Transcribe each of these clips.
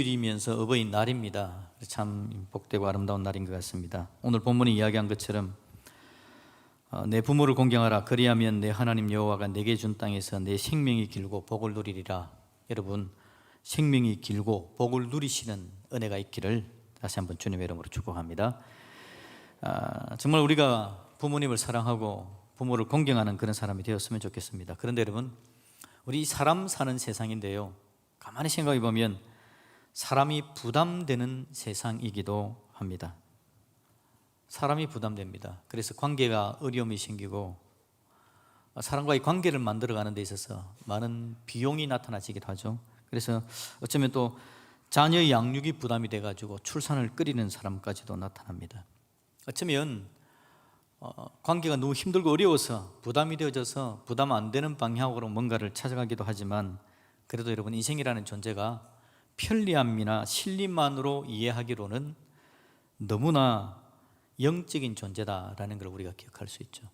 일이면서 어버이날입니다. 참 복되고 아름다운 날인 것 같습니다. 오늘 본문이 이야기한 것처럼 내 부모를 공경하라 그리하면 내 하나님 여호와가 내게 준 땅에서 내 생명이 길고 복을 누리리라. 여러분, 생명이 길고 복을 누리시는 은혜가 있기를 다시 한번 주님의 이름으로 축복합니다. 정말 우리가 부모님을 사랑하고 부모를 공경하는 그런 사람이 되었으면 좋겠습니다. 그런데 여러분, 우리 사람 사는 세상인데요, 가만히 생각해 보면 사람이 부담되는 세상이기도 합니다. 사람이 부담됩니다. 그래서 관계가 어려움이 생기고 사람과의 관계를 만들어가는 데 있어서 많은 비용이 나타나지기도 하죠. 그래서 어쩌면 또 자녀의 양육이 부담이 돼가지고 출산을 꺼리는 사람까지도 나타납니다. 어쩌면 관계가 너무 힘들고 어려워서 부담이 되어져서 부담 안 되는 방향으로 뭔가를 찾아가기도 하지만, 그래도 여러분, 인생이라는 존재가 편리함이나 신림만으로 이해하기로는 너무나 영적인 존재다라는 걸 우리가 기억할 수 있죠.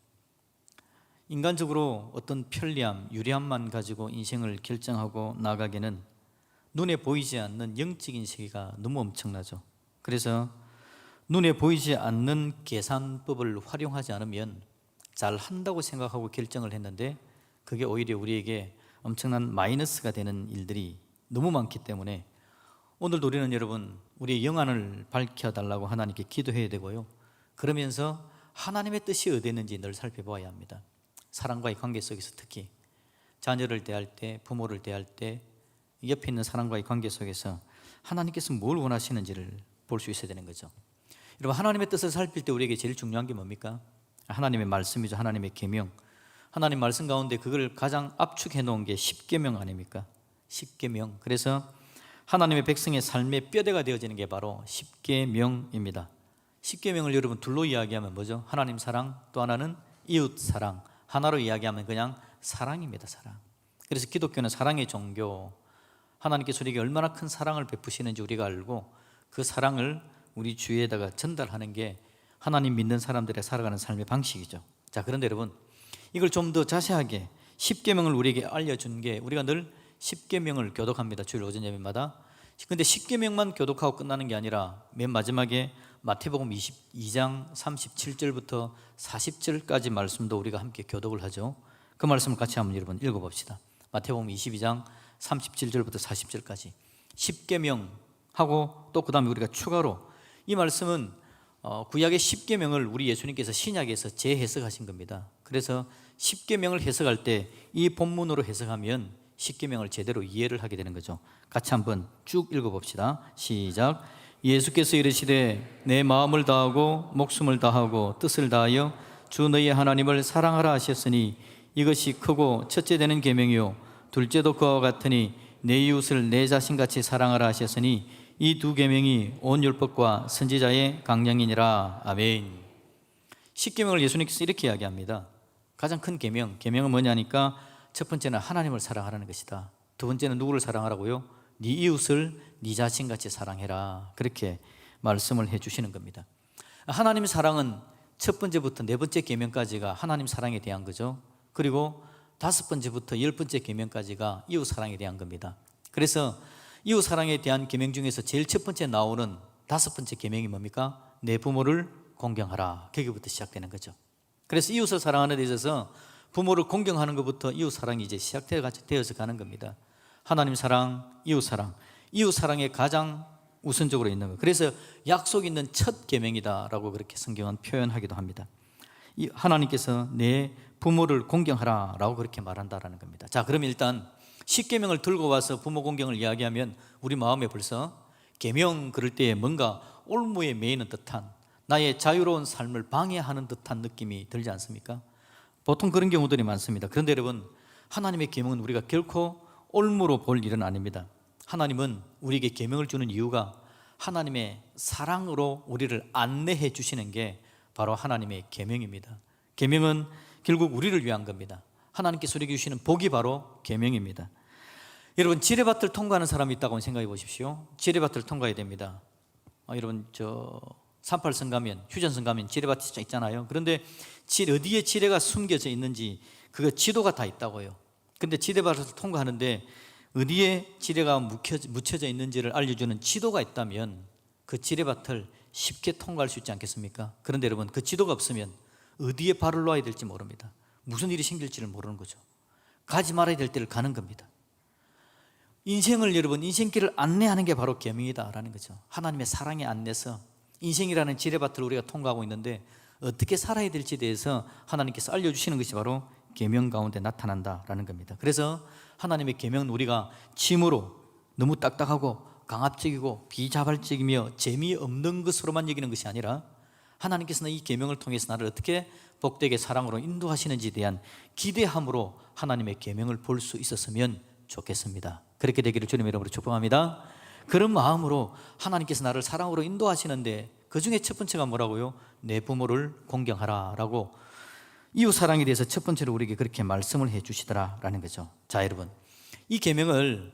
인간적으로 어떤 편리함, 유리함만 가지고 인생을 결정하고 나가기에는 눈에 보이지 않는 영적인 세계가 너무 엄청나죠. 그래서 눈에 보이지 않는 계산법을 활용하지 않으면 잘한다고 생각하고 결정을 했는데 그게 오히려 우리에게 엄청난 마이너스가 되는 일들이 너무 많기 때문에 오늘도 우리는 여러분, 우리의 영안을 밝혀달라고 하나님께 기도해야 되고요, 그러면서 하나님의 뜻이 어디 있는지 늘 살펴보아야 합니다. 사람과의 관계 속에서 특히 자녀를 대할 때, 부모를 대할 때, 옆에 있는 사람과의 관계 속에서 하나님께서 뭘 원하시는지를 볼 수 있어야 되는 거죠. 여러분, 하나님의 뜻을 살필 때 우리에게 제일 중요한 게 뭡니까? 하나님의 말씀이죠. 하나님의 계명. 하나님 말씀 가운데 그걸 가장 압축해 놓은 게 십계명 아닙니까? 십계명. 그래서 하나님의 백성의 삶의 뼈대가 되어지는 게 바로 십계명입니다. 십계명을 여러분 둘로 이야기하면 뭐죠? 하나님 사랑, 또 하나는 이웃 사랑. 하나로 이야기하면 그냥 사랑입니다. 사랑. 그래서 기독교는 사랑의 종교, 하나님께서 우리에게 얼마나 큰 사랑을 베푸시는지 우리가 알고 그 사랑을 우리 주위에다가 전달하는 게 하나님 믿는 사람들의 살아가는 삶의 방식이죠. 자, 그런데 여러분, 이걸 좀 더 자세하게 십계명을 우리에게 알려준 게, 우리가 늘 십계명을 교독합니다. 주일 오전 예배마다. 근데 십계명만 교독하고 끝나는 게 아니라 맨 마지막에 마태복음 22장 37절부터 40절까지 말씀도 우리가 함께 교독을 하죠. 그 말씀을 같이 한번 여러분 읽어봅시다. 마태복음 22장 37절부터 40절까지 십계명하고 또 그 다음에 우리가 추가로, 이 말씀은 구약의 십계명을 우리 예수님께서 신약에서 재해석하신 겁니다. 그래서 십계명을 해석할 때 이 본문으로 해석하면 십계명을 제대로 이해를 하게 되는 거죠. 같이 한번 쭉 읽어봅시다. 시작. 예수께서 이르시되 내 마음을 다하고 목숨을 다하고 뜻을 다하여 주 너희의 하나님을 사랑하라 하셨으니 이것이 크고 첫째 되는 계명이요 둘째도 그와 같으니 내 이웃을 내 자신같이 사랑하라 하셨으니 이 두 계명이 온 율법과 선지자의 강령이니라. 아멘. 십계명을 예수님께서 이렇게 이야기합니다. 가장 큰 계명은 뭐냐니까, 첫 번째는 하나님을 사랑하라는 것이다. 두 번째는 누구를 사랑하라고요? 네 이웃을 네 자신같이 사랑해라. 그렇게 말씀을 해주시는 겁니다. 하나님 사랑은 첫 번째부터 네 번째 계명까지가 하나님 사랑에 대한 거죠. 그리고 다섯 번째부터 열 번째 계명까지가 이웃 사랑에 대한 겁니다. 그래서 이웃 사랑에 대한 계명 중에서 제일 첫 번째 나오는 다섯 번째 계명이 뭡니까? 내 부모를 공경하라. 거기부터 시작되는 거죠. 그래서 이웃을 사랑하는 데 있어서 부모를 공경하는 것부터 이웃 사랑이 이제 시작되어서 가는 겁니다. 하나님 사랑, 이웃 사랑. 이웃 사랑에 가장 우선적으로 있는 것. 그래서 약속 있는 첫 계명이다라고 그렇게 성경은 표현하기도 합니다. 하나님께서 내 부모를 공경하라라고 그렇게 말한다라는 겁니다. 자, 그럼 일단 십계명을 들고 와서 부모 공경을 이야기하면 우리 마음에 벌써 계명 그럴 때에 뭔가 올무에 매이는 듯한, 나의 자유로운 삶을 방해하는 듯한 느낌이 들지 않습니까? 보통 그런 경우들이 많습니다. 그런데 여러분, 하나님의 계명은 우리가 결코 올무로 볼 일은 아닙니다. 하나님은 우리에게 계명을 주는 이유가 하나님의 사랑으로 우리를 안내해 주시는 게 바로 하나님의 계명입니다. 계명은 결국 우리를 위한 겁니다. 하나님께서 우리에게 주시는 복이 바로 계명입니다. 여러분, 지뢰밭을 통과하는 사람이 있다고 생각해 보십시오. 지뢰밭을 통과해야 됩니다. 여러분, 38선 가면, 휴전선 가면 지뢰밭이 있잖아요. 그런데 어디에 지뢰가 숨겨져 있는지 그거 지도가 다 있다고요. 근데 지뢰밭을 통과하는데 어디에 지뢰가 묻혀져 있는지를 알려주는 지도가 있다면 그 지뢰밭을 쉽게 통과할 수 있지 않겠습니까? 그런데 여러분, 그 지도가 없으면 어디에 발을 놓아야 될지 모릅니다. 무슨 일이 생길지를 모르는 거죠. 가지 말아야 될 때를 가는 겁니다. 인생을, 여러분, 인생길을 안내하는 게 바로 계명이다라는 거죠. 하나님의 사랑의 안내서, 인생이라는 지뢰밭을 우리가 통과하고 있는데 어떻게 살아야 될지에 대해서 하나님께서 알려주시는 것이 바로 계명 가운데 나타난다라는 겁니다. 그래서 하나님의 계명은 우리가 침으로 너무 딱딱하고 강압적이고 비자발적이며 재미없는 것으로만 여기는 것이 아니라 하나님께서는 이 계명을 통해서 나를 어떻게 복되게 사랑으로 인도하시는지에 대한 기대함으로 하나님의 계명을 볼 수 있었으면 좋겠습니다. 그렇게 되기를 주님의 이름으로 축복합니다. 그런 마음으로 하나님께서 나를 사랑으로 인도하시는데 그 중에 첫 번째가 뭐라고요? 내 부모를 공경하라라고 이웃 사랑에 대해서 첫 번째로 우리에게 그렇게 말씀을 해 주시더라라는 거죠. 자, 여러분, 이 계명을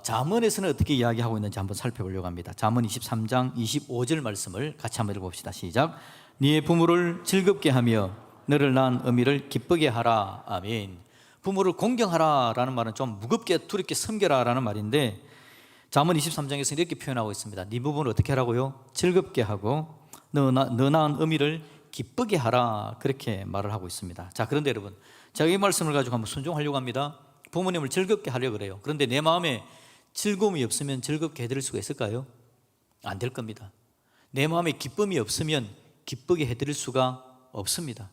잠언에서는 어떻게 이야기하고 있는지 한번 살펴보려고 합니다. 잠언 23장 25절 말씀을 같이 한번 읽어봅시다. 시작. 네 부모를 즐겁게 하며 너를 낳은 어미를 기쁘게 하라. 아멘. 부모를 공경하라 라는 말은 좀 무겁게 두렵게 섬겨라 라는 말인데, 잠언 23장에서 이렇게 표현하고 있습니다. 네 부모를 어떻게 하라고요? 즐겁게 하고 너 낳은 어미를 기쁘게 하라, 그렇게 말을 하고 있습니다. 자, 그런데 여러분, 제가 이 말씀을 가지고 한번 순종하려고 합니다. 부모님을 즐겁게 하려고 그래요. 그런데 내 마음에 즐거움이 없으면 즐겁게 해드릴 수가 있을까요? 안 될 겁니다. 내 마음에 기쁨이 없으면 기쁘게 해드릴 수가 없습니다.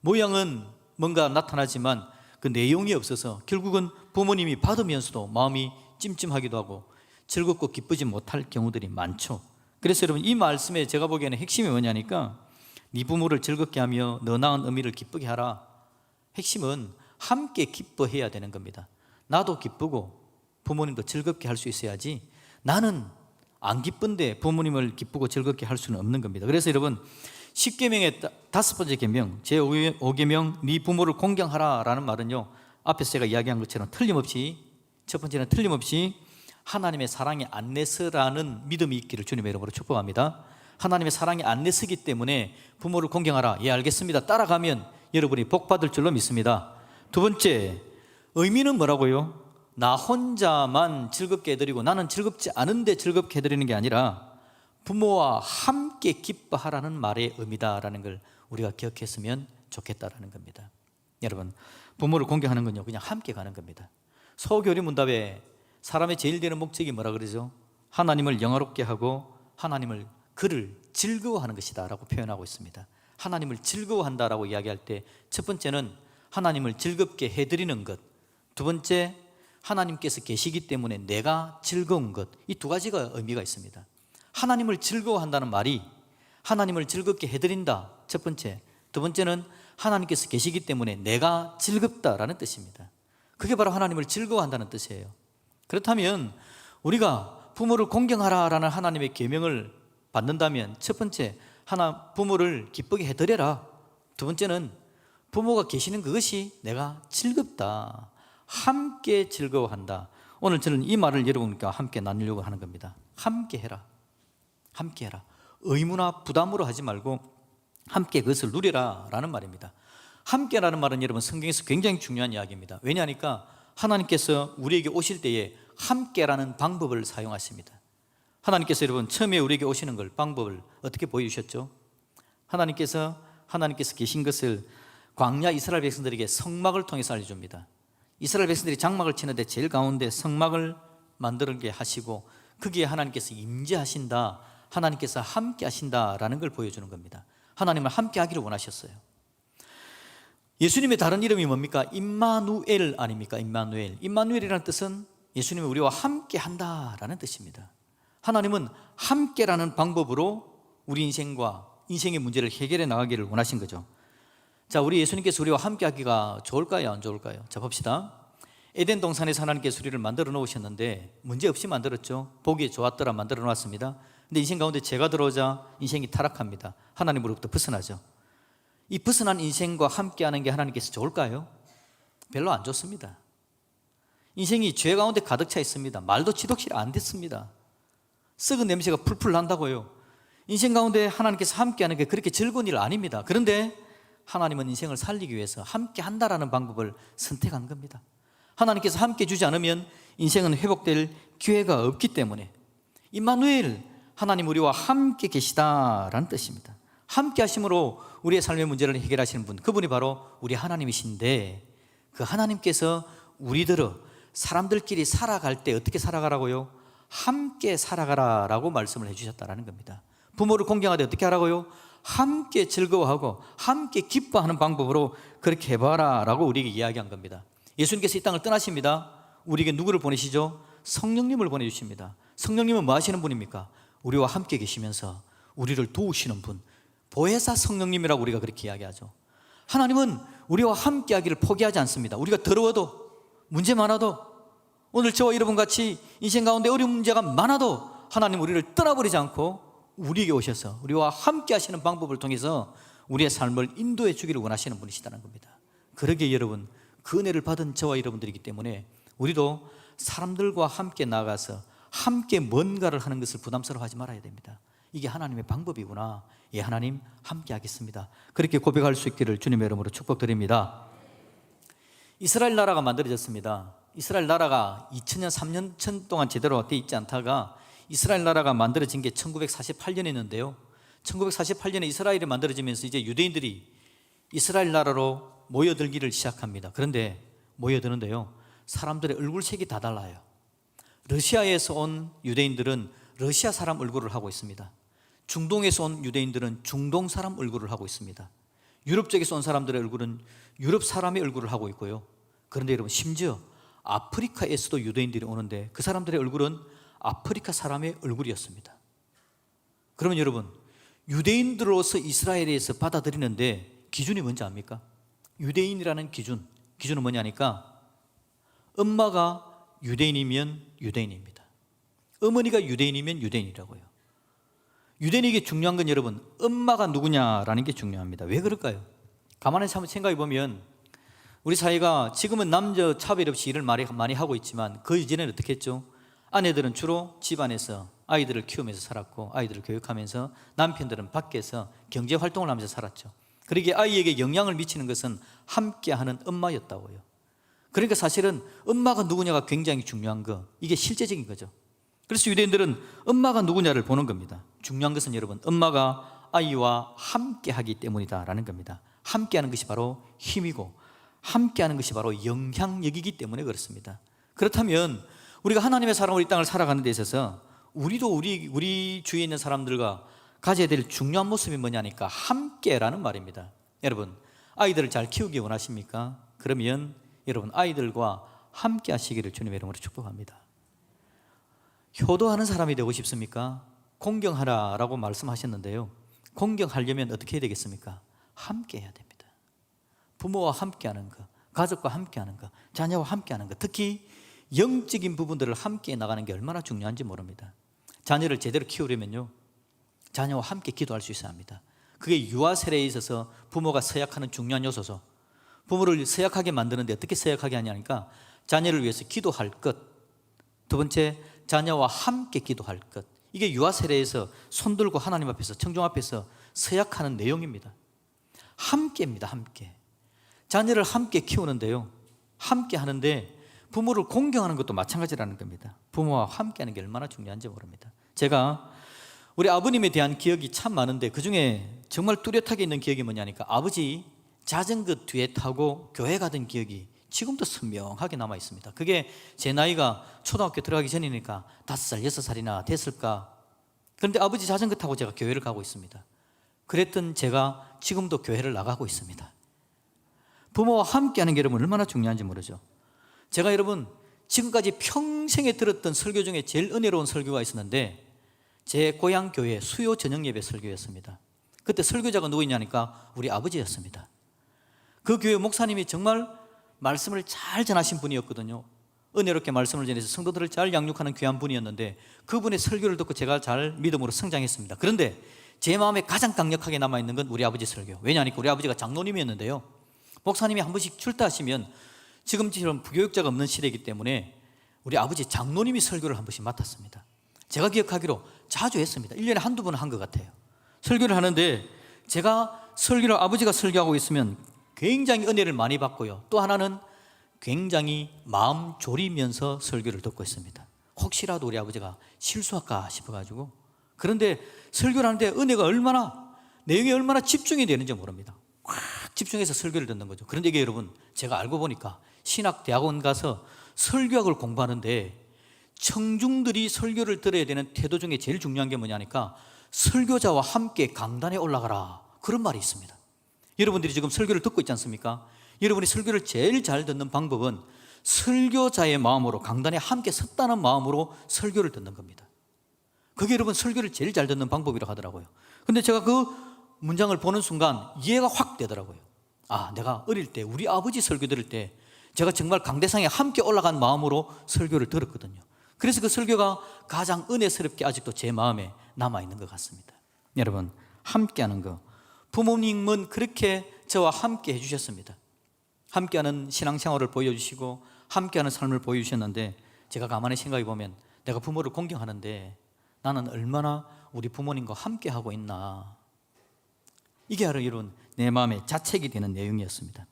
모양은 뭔가 나타나지만 그 내용이 없어서 결국은 부모님이 받으면서도 마음이 찜찜하기도 하고 즐겁고 기쁘지 못할 경우들이 많죠. 그래서 여러분, 이 말씀에 제가 보기에는 핵심이 뭐냐니까, 네 부모를 즐겁게 하며 너 낳은 어미를 기쁘게 하라. 핵심은 함께 기뻐해야 되는 겁니다. 나도 기쁘고 부모님도 즐겁게 할 수 있어야지 나는 안 기쁜데 부모님을 기쁘고 즐겁게 할 수는 없는 겁니다. 그래서 여러분, 10계명의 다섯 번째 계명, 제5계명 네 부모를 공경하라 라는 말은요, 앞에서 제가 이야기한 것처럼 틀림없이, 첫 번째는 틀림없이 하나님의 사랑의 안내서라는 믿음이 있기를 주님의 이름으로 축복합니다. 하나님의 사랑의 안내서기 때문에 부모를 공경하라. 예, 알겠습니다. 따라가면 여러분이 복 받을 줄로 믿습니다. 두 번째, 의미는 뭐라고요? 나 혼자만 즐겁게 해드리고 나는 즐겁지 않은데 즐겁게 해드리는 게 아니라 부모와 함께 기뻐하라는 말의 의미다라는 걸 우리가 기억했으면 좋겠다라는 겁니다. 여러분, 부모를 공경하는 건요, 그냥 함께 가는 겁니다. 소교리 문답에 사람의 제일 되는 목적이 뭐라 그러죠? 하나님을 영화롭게 하고 그를 즐거워하는 것이다 라고 표현하고 있습니다. 하나님을 즐거워한다라고 이야기할 때 첫 번째는 하나님을 즐겁게 해드리는 것, 두 번째 하나님께서 계시기 때문에 내가 즐거운 것, 이 두 가지가 의미가 있습니다. 하나님을 즐거워한다는 말이 하나님을 즐겁게 해드린다, 첫 번째. 두 번째는 하나님께서 계시기 때문에 내가 즐겁다라는 뜻입니다. 그게 바로 하나님을 즐거워한다는 뜻이에요. 그렇다면 우리가 부모를 공경하라라는 하나님의 계명을 받는다면 첫 번째, 부모를 기쁘게 해드려라. 두 번째는 부모가 계시는 그것이 내가 즐겁다, 함께 즐거워한다. 오늘 저는 이 말을 여러분과 함께 나누려고 하는 겁니다. 함께 해라. 함께 해라. 의무나 부담으로 하지 말고 함께 그것을 누려라 라는 말입니다. 함께라는 말은 여러분, 성경에서 굉장히 중요한 이야기입니다. 왜냐하니까 하나님께서 우리에게 오실 때에 함께라는 방법을 사용하십니다. 하나님께서 여러분, 처음에 우리에게 오시는 걸, 방법을 어떻게 보여주셨죠? 하나님께서 계신 것을 광야 이스라엘 백성들에게 성막을 통해서 알려줍니다. 이스라엘 백성들이 장막을 치는데 제일 가운데 성막을 만들게 하시고 거기에 하나님께서 임재하신다, 하나님께서 함께 하신다라는 걸 보여주는 겁니다. 하나님을 함께 하기를 원하셨어요. 예수님의 다른 이름이 뭡니까? 임마누엘 아닙니까? 임마누엘이라는 뜻은 예수님이 우리와 함께 한다라는 뜻입니다. 하나님은 함께라는 방법으로 우리 인생의 문제를 해결해 나가기를 원하신 거죠. 자, 우리 예수님께서 우리와 함께 하기가 좋을까요, 안 좋을까요? 자, 봅시다. 에덴 동산에서 하나님께서 우리를 만들어 놓으셨는데 문제 없이 만들었죠. 보기 좋았더라 만들어 놓았습니다. 근데 인생 가운데 죄가 들어오자 인생이 타락합니다. 하나님으로부터 벗어나죠. 이 벗어난 인생과 함께하는 게 하나님께서 좋을까요? 별로 안 좋습니다. 인생이 죄 가운데 가득 차 있습니다. 말도 지독실 안 됐습니다. 썩은 냄새가 풀풀 난다고요. 인생 가운데 하나님께서 함께하는 게 그렇게 즐거운 일 아닙니다. 그런데 하나님은 인생을 살리기 위해서 함께 한다라는 방법을 선택한 겁니다. 하나님께서 함께 주지 않으면 인생은 회복될 기회가 없기 때문에 임마누엘, 하나님 우리와 함께 계시다라는 뜻입니다. 함께 하심으로 우리의 삶의 문제를 해결하시는 분, 그분이 바로 우리 하나님이신데, 그 하나님께서 우리들을 사람들끼리 살아갈 때 어떻게 살아가라고요? 함께 살아가라라고 말씀을 해주셨다는 겁니다. 부모를 공경하되 어떻게 하라고요? 함께 즐거워하고 함께 기뻐하는 방법으로 그렇게 해봐라 라고 우리에게 이야기한 겁니다. 예수님께서 이 땅을 떠나십니다. 우리에게 누구를 보내시죠? 성령님을 보내주십니다. 성령님은 뭐 하시는 분입니까? 우리와 함께 계시면서 우리를 도우시는 분, 보혜사 성령님이라고 우리가 그렇게 이야기하죠. 하나님은 우리와 함께 하기를 포기하지 않습니다. 우리가 더러워도, 문제 많아도, 오늘 저와 여러분 같이 인생 가운데 어려운 문제가 많아도 하나님 우리를 떠나버리지 않고 우리에게 오셔서 우리와 함께 하시는 방법을 통해서 우리의 삶을 인도해 주기를 원하시는 분이시다는 겁니다. 그러기에 여러분, 그 은혜를 받은 저와 여러분들이기 때문에 우리도 사람들과 함께 나가서 함께 뭔가를 하는 것을 부담스러워하지 말아야 됩니다. 이게 하나님의 방법이구나. 예, 하나님 함께 하겠습니다. 그렇게 고백할 수 있기를 주님의 이름으로 축복드립니다. 이스라엘 나라가 만들어졌습니다. 이스라엘 나라가 2000년, 3년 동안 제대로 되어 있지 않다가 이스라엘 나라가 만들어진 게 1948년이었는데요 1948년에 이스라엘이 만들어지면서 이제 유대인들이 이스라엘 나라로 모여들기를 시작합니다. 그런데 모여드는데요, 사람들의 얼굴색이 다 달라요. 러시아에서 온 유대인들은 러시아 사람 얼굴을 하고 있습니다. 중동에서 온 유대인들은 중동 사람 얼굴을 하고 있습니다. 유럽 쪽에서 온 사람들의 얼굴은 유럽 사람의 얼굴을 하고 있고요. 그런데 여러분, 심지어 아프리카에서도 유대인들이 오는데 그 사람들의 얼굴은 아프리카 사람의 얼굴이었습니다. 그러면 여러분, 유대인들로서 이스라엘에서 받아들이는데 기준이 뭔지 압니까? 유대인이라는 기준은 뭐냐니까, 엄마가 유대인이면 유대인입니다. 어머니가 유대인이면 유대인이라고요. 유대인에게 중요한 건 여러분, 엄마가 누구냐라는 게 중요합니다. 왜 그럴까요? 가만히 한번 생각해 보면 우리 사회가 지금은 남녀 차별 없이 일을 많이 하고 있지만 그 이전에는 어떻게 했죠? 아내들은 주로 집안에서 아이들을 키우면서 살았고 아이들을 교육하면서 남편들은 밖에서 경제활동을 하면서 살았죠. 그러기에 아이에게 영향을 미치는 것은 함께하는 엄마였다고요. 그러니까 사실은 엄마가 누구냐가 굉장히 중요한 거, 이게 실제적인 거죠. 그래서 유대인들은 엄마가 누구냐를 보는 겁니다. 중요한 것은 여러분, 엄마가 아이와 함께하기 때문이다라는 겁니다. 함께하는 것이 바로 힘이고 함께하는 것이 바로 영향력이기 때문에 그렇습니다. 그렇다면 우리가 하나님의 사람으로 이 땅을 살아가는 데 있어서 우리도 우리 주위에 있는 사람들과 가져야 될 중요한 모습이 뭐냐니까 함께라는 말입니다. 여러분, 아이들을 잘 키우기 원하십니까? 그러면 여러분, 아이들과 함께 하시기를 주님의 이름으로 축복합니다. 효도하는 사람이 되고 싶습니까? 공경하라라고 말씀하셨는데요, 공경하려면 어떻게 해야 되겠습니까? 함께 해야 됩니다. 부모와 함께 하는 것, 가족과 함께 하는 것, 자녀와 함께 하는 것, 특히 영적인 부분들을 함께 나가는 게 얼마나 중요한지 모릅니다. 자녀를 제대로 키우려면요, 자녀와 함께 기도할 수 있어야 합니다. 그게 유아 세례에 있어서 부모가 서약하는 중요한 요소죠. 부모를 서약하게 만드는데 어떻게 서약하게 하냐니까 자녀를 위해서 기도할 것, 두 번째 자녀와 함께 기도할 것, 이게 유아 세례에서 손들고 하나님 앞에서, 청중 앞에서 서약하는 내용입니다. 함께입니다. 함께. 자녀를 함께 키우는데요, 함께 하는데 부모를 공경하는 것도 마찬가지라는 겁니다. 부모와 함께하는 게 얼마나 중요한지 모릅니다. 제가 우리 아버님에 대한 기억이 참 많은데 그중에 정말 뚜렷하게 있는 기억이 뭐냐니까 아버지 자전거 뒤에 타고 교회 가던 기억이 지금도 선명하게 남아 있습니다. 그게 제 나이가 초등학교 들어가기 전이니까 5살, 6살이나 됐을까. 그런데 아버지 자전거 타고 제가 교회를 가고 있습니다. 그랬던 제가 지금도 교회를 나가고 있습니다. 부모와 함께하는 게 여러분 얼마나 중요한지 모르죠. 제가 여러분 지금까지 평생에 들었던 설교 중에 제일 은혜로운 설교가 있었는데 제 고향 교회 수요 저녁 예배 설교였습니다. 그때 설교자가 누구냐니까 우리 아버지였습니다. 그 교회 목사님이 정말 말씀을 잘 전하신 분이었거든요. 은혜롭게 말씀을 전해서 성도들을 잘 양육하는 귀한 분이었는데 그분의 설교를 듣고 제가 잘 믿음으로 성장했습니다. 그런데 제 마음에 가장 강력하게 남아있는 건 우리 아버지 설교. 왜냐하니까 우리 아버지가 장로님이었는데요, 목사님이 한 번씩 출타하시면 지금처럼 부교육자가 없는 시대이기 때문에 우리 아버지 장로님이 설교를 한 번씩 맡았습니다. 제가 기억하기로 자주 했습니다. 1년에 한두 번은 한 것 같아요. 설교를 하는데 제가 설교를 아버지가 설교하고 있으면 굉장히 은혜를 많이 받고요, 또 하나는 굉장히 마음 졸이면서 설교를 듣고 있습니다. 혹시라도 우리 아버지가 실수할까 싶어가지고. 그런데 설교를 하는데 은혜가 얼마나, 내용이 얼마나 집중이 되는지 모릅니다. 확 집중해서 설교를 듣는 거죠. 그런데 이게 여러분, 제가 알고 보니까 신학대학원 가서 설교학을 공부하는데 청중들이 설교를 들어야 되는 태도 중에 제일 중요한 게 뭐냐니까 설교자와 함께 강단에 올라가라, 그런 말이 있습니다. 여러분들이 지금 설교를 듣고 있지 않습니까? 여러분이 설교를 제일 잘 듣는 방법은 설교자의 마음으로 강단에 함께 섰다는 마음으로 설교를 듣는 겁니다. 그게 여러분 설교를 제일 잘 듣는 방법이라고 하더라고요. 근데 제가 그 문장을 보는 순간 이해가 확 되더라고요. 아, 내가 어릴 때 우리 아버지 설교 들을 때 제가 정말 강대상에 함께 올라간 마음으로 설교를 들었거든요. 그래서 그 설교가 가장 은혜스럽게 아직도 제 마음에 남아있는 것 같습니다. 여러분, 함께하는 거, 부모님은 그렇게 저와 함께 해주셨습니다. 함께하는 신앙생활을 보여주시고 함께하는 삶을 보여주셨는데, 제가 가만히 생각해 보면 내가 부모를 공경하는데 나는 얼마나 우리 부모님과 함께하고 있나, 이게 바로 여러분 내 마음에 자책이 되는 내용이었습니다.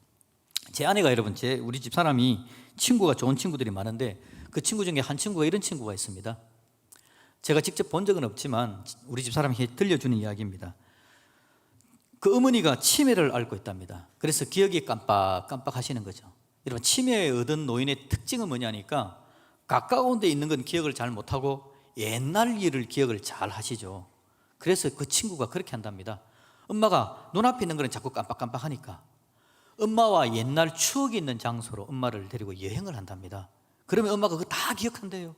제 아내가 여러분, 우리 집 사람이 친구가 좋은 친구들이 많은데 그 친구 중에 한 친구가 이런 친구가 있습니다. 제가 직접 본 적은 없지만 우리 집 사람이 들려주는 이야기입니다. 그 어머니가 치매를 앓고 있답니다. 그래서 기억이 깜빡깜빡 하시는 거죠. 여러분, 치매에 얻은 노인의 특징은 뭐냐니까 가까운 데 있는 건 기억을 잘 못하고 옛날 일을 기억을 잘 하시죠. 그래서 그 친구가 그렇게 한답니다. 엄마가 눈앞에 있는 거는 자꾸 깜빡깜빡 하니까 엄마와 옛날 추억이 있는 장소로 엄마를 데리고 여행을 한답니다. 그러면 엄마가 그거 다 기억한대요.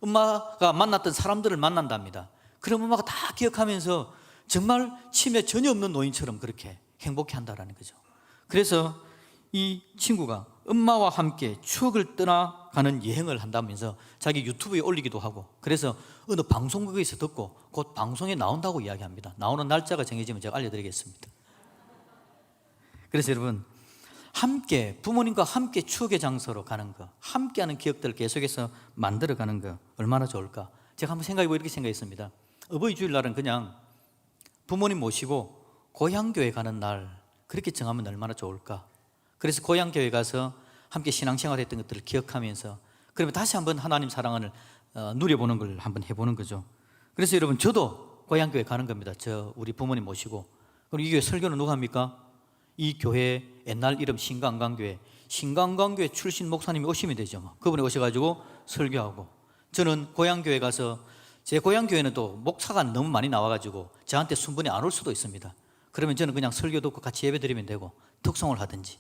엄마가 만났던 사람들을 만난답니다. 그럼 엄마가 다 기억하면서 정말 치매 전혀 없는 노인처럼 그렇게 행복해 한다는 거죠. 그래서 이 친구가 엄마와 함께 추억을 떠나가는 여행을 한다면서 자기 유튜브에 올리기도 하고, 그래서 어느 방송국에서 듣고 곧 방송에 나온다고 이야기합니다. 나오는 날짜가 정해지면 제가 알려드리겠습니다. 그래서 여러분, 함께, 부모님과 함께 추억의 장소로 가는 거, 함께하는 기억들을 계속해서 만들어가는 거 얼마나 좋을까. 제가 한번 생각해보고 이렇게 생각했습니다. 어버이 주일날은 그냥 부모님 모시고 고향교회 가는 날, 그렇게 정하면 얼마나 좋을까. 그래서 고향교회 가서 함께 신앙생활 했던 것들을 기억하면서 그러면 다시 한번 하나님 사랑을 누려보는 걸 한번 해보는 거죠. 그래서 여러분, 저도 고향교회 가는 겁니다. 우리 부모님 모시고. 그럼 이 교회 설교는 누가 합니까? 이 교회 옛날 이름 신강강교회, 신강강교회 출신 목사님이 오시면 되죠. 그분이 오셔가지고 설교하고, 저는 고향교회 가서, 제 고향교회는 또 목사가 너무 많이 나와가지고 저한테 순번이 안 올 수도 있습니다. 그러면 저는 그냥 설교 듣고 같이 예배 드리면 되고 특송을 하든지.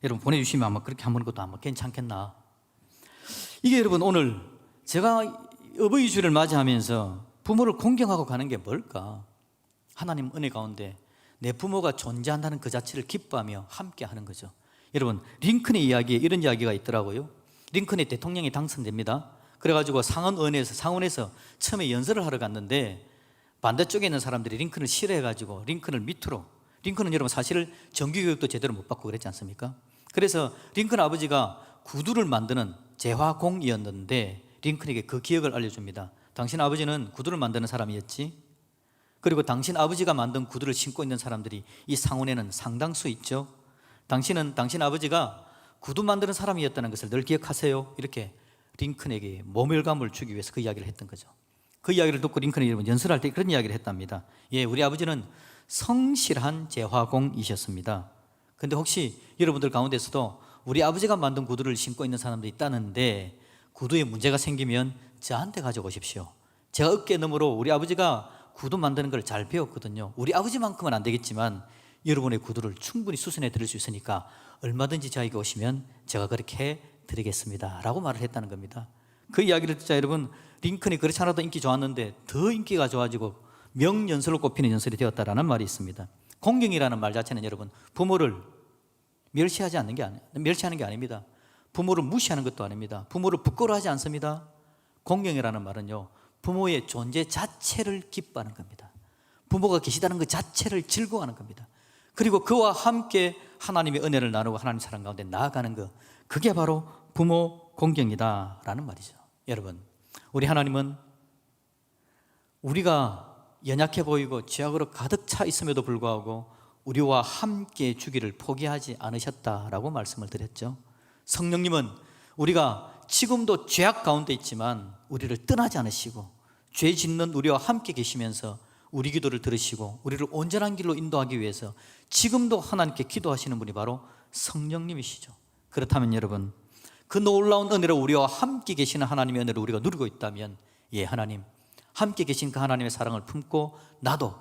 여러분 보내주시면 아마 그렇게 하는 것도 아마 괜찮겠나. 이게 여러분, 오늘 제가 어버이 주일을 맞이하면서 부모를 공경하고 가는 게 뭘까? 하나님 은혜 가운데 내 부모가 존재한다는 그 자체를 기뻐하며 함께 하는 거죠. 여러분, 링컨의 이야기에 이런 이야기가 있더라고요. 링컨의 대통령이 당선됩니다. 그래가지고 상원에서 처음에 연설을 하러 갔는데 반대쪽에 있는 사람들이 링컨을 싫어해가지고 링컨을 밑으로, 링컨은 여러분 사실 정규교육도 제대로 못 받고 그랬지 않습니까? 그래서 링컨 아버지가 구두를 만드는 재화공이었는데 링컨에게 그 기억을 알려줍니다. 당신 아버지는 구두를 만드는 사람이었지, 그리고 당신 아버지가 만든 구두를 신고 있는 사람들이 이 상원에는 상당수 있죠. 당신은 당신 아버지가 구두 만드는 사람이었다는 것을 늘 기억하세요. 이렇게 링컨에게 모멸감을 주기 위해서 그 이야기를 했던 거죠. 그 이야기를 듣고 링컨이 여러분 연설할 때 그런 이야기를 했답니다. 예, 우리 아버지는 성실한 재화공이셨습니다. 근데 혹시 여러분들 가운데서도 우리 아버지가 만든 구두를 신고 있는 사람도 있다는데 구두에 문제가 생기면 저한테 가져오십시오. 제가 어깨 너머로 우리 아버지가 구두 만드는 걸 잘 배웠거든요. 우리 아버지만큼은 안 되겠지만 여러분의 구두를 충분히 수선해 드릴 수 있으니까 얼마든지 저에게 오시면 제가 그렇게 드리겠습니다 라고 말을 했다는 겁니다. 그 이야기를 듣자 여러분, 링컨이 그렇지 않아도 인기 좋았는데 더 인기가 좋아지고 명연설로 꼽히는 연설이 되었다라는 말이 있습니다. 공경이라는 말 자체는 여러분, 부모를 멸시하는 게 아닙니다. 부모를 무시하는 것도 아닙니다. 부모를 부끄러워하지 않습니다. 공경이라는 말은요, 부모의 존재 자체를 기뻐하는 겁니다. 부모가 계시다는 것 자체를 즐거워하는 겁니다. 그리고 그와 함께 하나님의 은혜를 나누고 하나님 사랑 가운데 나아가는 것, 그게 바로 부모 공경이다라는 말이죠. 여러분, 우리 하나님은 우리가 연약해 보이고 죄악으로 가득 차 있음에도 불구하고 우리와 함께 주기를 포기하지 않으셨다라고 말씀을 드렸죠. 성령님은 우리가 지금도 죄악 가운데 있지만 우리를 떠나지 않으시고 죄 짓는 우리와 함께 계시면서 우리 기도를 들으시고 우리를 온전한 길로 인도하기 위해서 지금도 하나님께 기도하시는 분이 바로 성령님이시죠. 그렇다면 여러분, 그 놀라운 은혜로 우리와 함께 계시는 하나님의 은혜를 우리가 누리고 있다면, 예, 하나님 함께 계신 그 하나님의 사랑을 품고 나도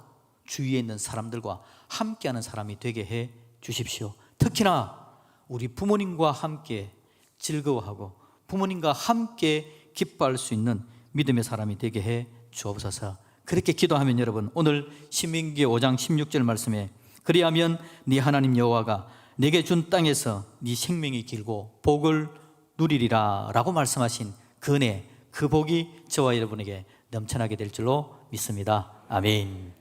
주위에 있는 사람들과 함께하는 사람이 되게 해 주십시오. 특히나 우리 부모님과 함께 즐거워하고 부모님과 함께 기뻐할 수 있는 믿음의 사람이 되게 해 주옵소서. 그렇게 기도하면 여러분, 오늘 신명기 5장 16절 말씀에 그리하면 네 하나님 여호와가 내게 준 땅에서 네 생명이 길고 복을 누리리라 라고 말씀하신 그 은혜, 그 복이 저와 여러분에게 넘쳐나게 될 줄로 믿습니다. 아멘.